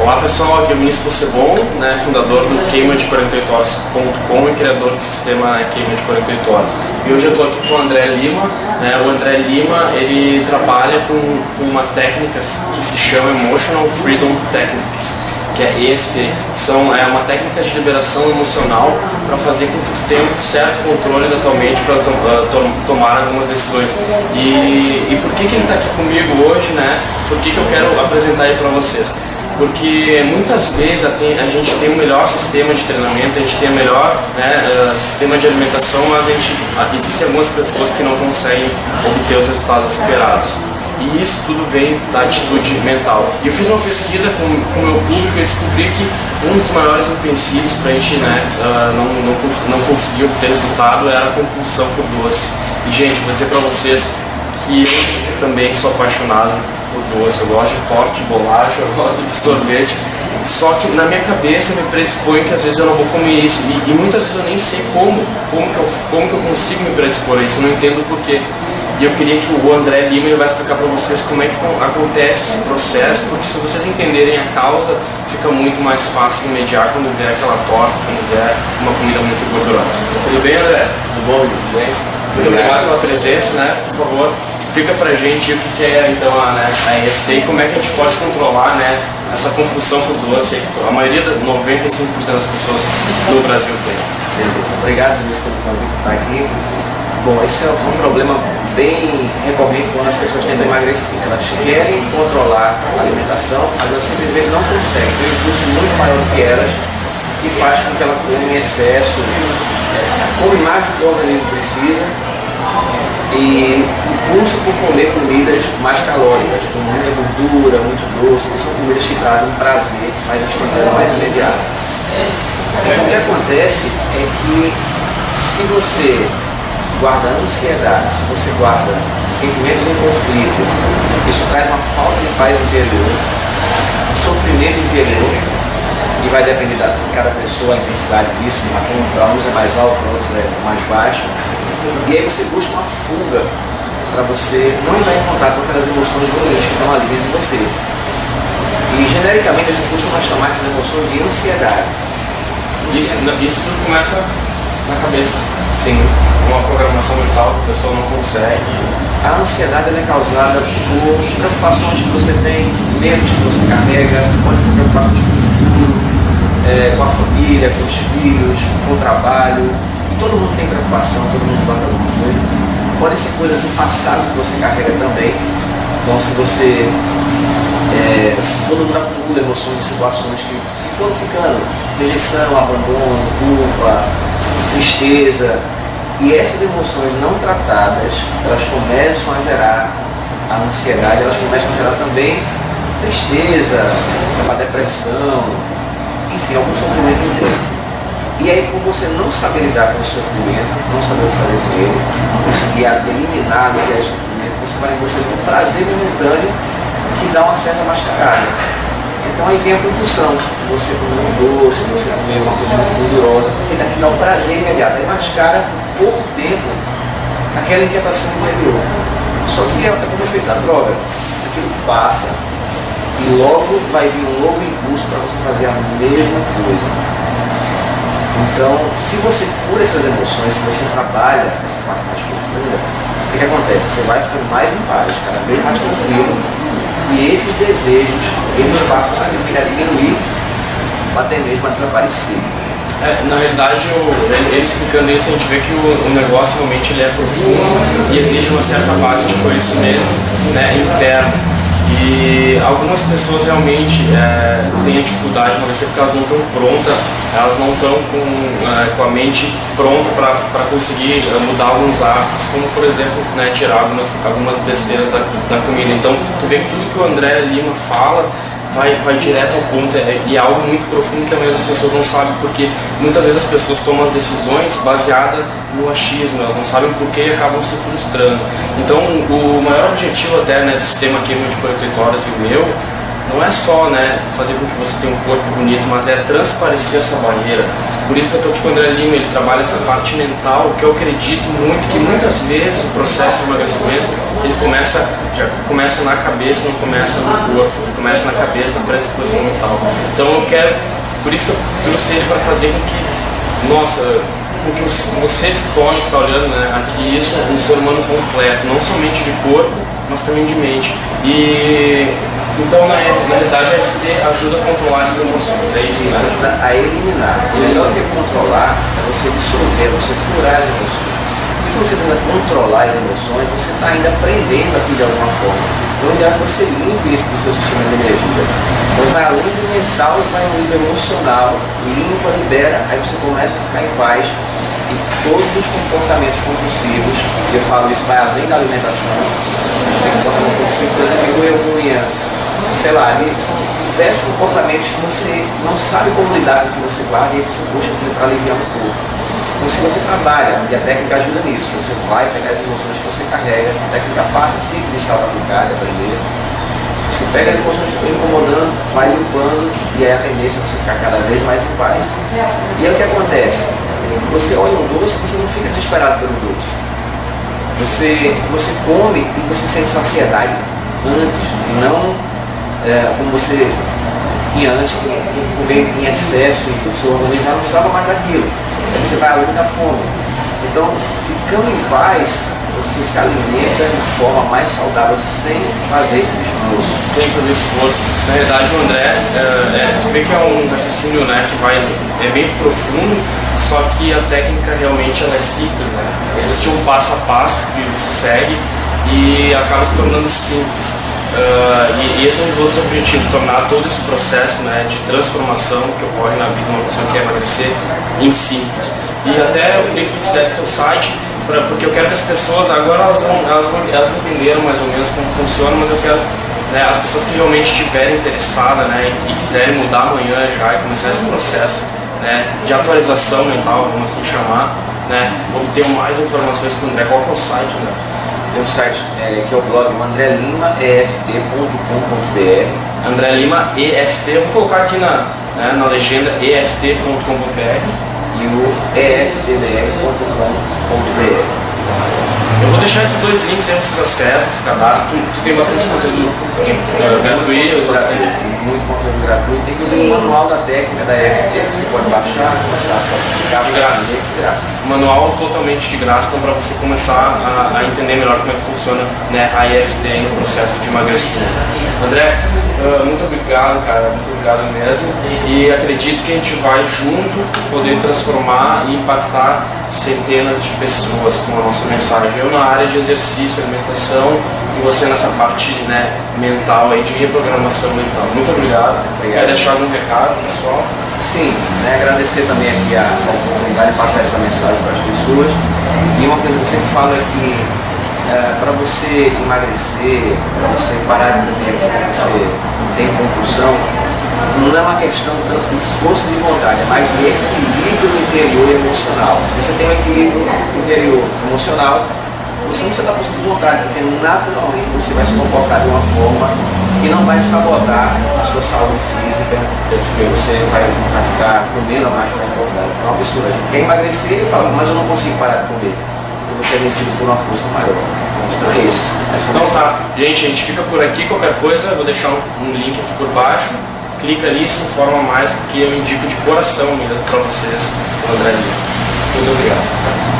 Olá pessoal, aqui é o Vinícius Possebon, né, fundador do queima-de48horas.com e criador do sistema Queima de 48 Horas. E hoje eu estou aqui com o André Lima. Né, o André Lima ele trabalha com uma técnica que se chama Emotional Freedom Techniques, que é EFT, é uma técnica de liberação emocional para fazer com que tu tenha um certo controle da tua mente para tomar algumas decisões. E por que ele está aqui comigo hoje, né? Por que eu quero apresentar ele para vocês? Porque muitas vezes a gente tem o melhor sistema de treinamento, a gente tem o melhor sistema de alimentação, mas existem algumas pessoas que não conseguem obter os resultados esperados. E isso tudo vem da atitude mental. E eu fiz uma pesquisa com o meu público e descobri que um dos maiores empecilhos para a gente não conseguir obter resultado era a compulsão por doce. E gente, vou dizer para vocês que eu também sou apaixonado por doce. Eu gosto de torta, de bolacha, eu gosto de sorvete. Só que na minha cabeça me predispõe que às vezes eu não vou comer isso. E muitas vezes eu nem sei como que eu consigo me predispor a isso, eu não entendo o porquê. E eu queria que o André Lima ele vai explicar para vocês como é que acontece esse processo, porque se vocês entenderem a causa, fica muito mais fácil de mediar quando vier aquela torta, quando vier uma comida muito gordurosa. Tudo bem, André? Tudo bom, Luiz? Muito obrigado pela presença, né? Por favor, explica pra gente o que é então a EFT e como é que a gente pode controlar, né, essa compulsão por doce que a maioria, 95% das pessoas no Brasil tem. Beleza. Obrigado, Luiz, pelo convite de estar aqui. Bom, esse é um problema bem recorrente quando as pessoas tentam emagrecer. Elas querem controlar a alimentação, mas elas simplesmente não conseguem. Tem um impulso muito maior do que elas e faz com que ela coma em excesso, come mais do que o organismo precisa e impulso por comer comidas mais calóricas, com muita gordura, muito doce, que são comidas que trazem um prazer mais instantâneo, mais imediato. O que acontece é que se você guarda ansiedade, se você guarda sentimentos em conflito, isso traz uma falta de paz interior, um sofrimento interior, e vai depender de cada pessoa, a intensidade disso, para uns é mais alto, para outros é mais baixo, e aí você busca uma fuga para você não entrar em contato com aquelas emoções ruins que estão ali dentro de você. E genericamente a gente costuma chamar essas emoções de ansiedade. Isso tudo começa na cabeça. Sim. Uma programação mental que a pessoa não consegue. A ansiedade ela é causada por preocupações que você tem, medos que você carrega, pode ser preocupações com o futuro, com a família, com os filhos, com o trabalho. E todo mundo tem preocupação, todo mundo guarda alguma coisa. Pode ser coisa do passado que você carrega também. Então se você todo mundo acumula emoções e situações que foram ficando, rejeição, abandono, culpa, tristeza, e essas emoções não tratadas, elas começam a gerar a ansiedade, elas começam a gerar também tristeza, a depressão, enfim, algum sofrimento interno. E aí, por você não saber lidar com esse sofrimento, não saber o que fazer com ele, não conseguir eliminar o que é esse sofrimento, você vai em busca de um prazer momentâneo que dá uma certa mascarada. Então aí vem a compulsão, você comer um doce, você comer uma coisa muito gordurosa, porque daqui dá um prazer imediato, aí mascara por pouco tempo aquela inquietação interior. Só que é como o efeito da droga, aquilo passa e logo vai vir um novo impulso para você fazer a mesma coisa. Então, se você cura essas emoções, se você trabalha essa parte mais profunda, o que acontece? Você vai ficando mais em paz, cada vez mais tranquilo. E esses desejos, eles passam a diminuir, ou até mesmo a desaparecer. Na realidade, ele explicando isso, a gente vê que o negócio realmente ele é profundo e exige uma certa base de conhecimento, né, interno. E algumas pessoas realmente têm a dificuldade de emagrecer porque elas não estão prontas, elas não estão com a mente pronta para conseguir mudar alguns hábitos, como por exemplo, né, tirar algumas besteiras da comida. Então, tu vê que tudo que o André Lima fala vai direto ao ponto, e é algo muito profundo que a maioria das pessoas não sabe, porque muitas vezes as pessoas tomam as decisões baseadas no achismo, elas não sabem por que e acabam se frustrando. Então o maior objetivo até, né, do sistema Queima de 48 Horas e o meu não é só, né, fazer com que você tenha um corpo bonito, mas é transparecer essa barreira. Por isso que eu estou aqui com o André Lima, ele trabalha essa parte mental, que eu acredito muito que muitas vezes o processo de emagrecimento ele já começa na cabeça, não começa no corpo, ele começa na cabeça, na predisposição mental. Então eu quero, por isso que eu trouxe ele para fazer com que, nossa, com que você se torne, que está olhando, né, aqui, isso é um ser humano completo, não somente de corpo, mas também de mente. E então, na realidade, a EFT ajuda a controlar essas emoções, é isso? Isso ajuda a eliminar. O melhor que controlar é você dissolver, você curar as emoções. E quando você tenta controlar as emoções, você está ainda aprendendo aquilo de alguma forma. Então, é melhor que você limpe isso do seu sistema de energia. Então, vai além do mental e vai no nível emocional, limpa, libera, aí você começa a ficar em paz. E todos os comportamentos compulsivos, eu falo isso vai além da alimentação, tem comportamento compulsivo, por exemplo, eu sei lá, são diversos comportamentos que você não sabe como lidar com o que você guarda e aí você busca aquilo para aliviar um pouco. Então, se você trabalha, e a técnica ajuda nisso, você vai pegar as emoções que você carrega, a técnica fácil, simples, inicial de aplicar, de aprender. Você pega as emoções que estão incomodando, vai limpando, e aí a tendência é você ficar cada vez mais em paz. E aí o que acontece? Você olha um doce, você não fica desesperado pelo doce. Você come e você sente saciedade antes, não como você tinha antes, que tinha que comer em excesso e o seu organismo já não precisava mais daquilo. Aí você vai além da fome. Então, ficando em paz, você se alimenta de forma mais saudável sem fazer esforço. Sem fazer esforço. Na verdade, o André, tu vê que é um raciocínio, né, que é bem profundo, só que a técnica realmente ela é simples, né? Existe um passo a passo que você segue e acaba se tornando simples. E esse é um dos outros objetivos, tornar todo esse processo, né, de transformação que ocorre na vida de uma pessoa que quer emagrecer em simples. E até eu queria que tu fizesse teu site, porque eu quero que as pessoas, agora elas entenderam mais ou menos como funciona, mas eu quero, né, as pessoas que realmente estiverem interessadas, né, e quiserem mudar amanhã já e começar esse processo, né, de atualização mental, vamos assim chamar, né, obter mais informações com o André. Qual que é o site, André? Tem um site que é o blog andrelimaeft.com.br. André Lima EFT, eu vou colocar aqui na legenda eft.com.br e o eftbr.com.br. Eu vou deixar esses dois links aí, vocês acessam, se cadastram. Tu tem bastante conteúdo gratuito, bastante. Muito conteúdo gratuito. Tem inclusive o manual da técnica da EFT, que você pode baixar, começar a se aplicar. De graça. Manual totalmente de graça, então para você começar a entender melhor como é que funciona, né, a EFT no processo de emagrecimento. André, muito obrigado, cara, muito obrigado mesmo. E acredito que a gente vai junto poder transformar e impactar centenas de pessoas com a nossa mensagem. Eu na área de exercício, alimentação e você nessa parte, né, mental aí de reprogramação mental. Muito obrigado. Quer deixar algum recado, pessoal? Sim, né, agradecer também aqui a oportunidade de passar essa mensagem para as pessoas. E uma coisa que eu sempre falo é que para você emagrecer, para você parar de comer aquilo que você tem compulsão, não é uma questão tanto de força de vontade, é mais de equilíbrio interior e emocional. Se você tem um equilíbrio interior emocional, você não precisa dar força de vontade, porque naturalmente você vai se comportar de uma forma que não vai sabotar a sua saúde física, você vai ficar comendo mais para engordar. É uma absurdo. A gente quer emagrecer e fala, mas eu não consigo parar de comer, porque você é vencido por uma força maior. Então é isso. Então tá, gente, a gente fica por aqui. Qualquer coisa, eu vou deixar um link aqui por baixo. Clica ali e se informa mais, porque eu indico de coração mesmo para vocês, André. Muito obrigado.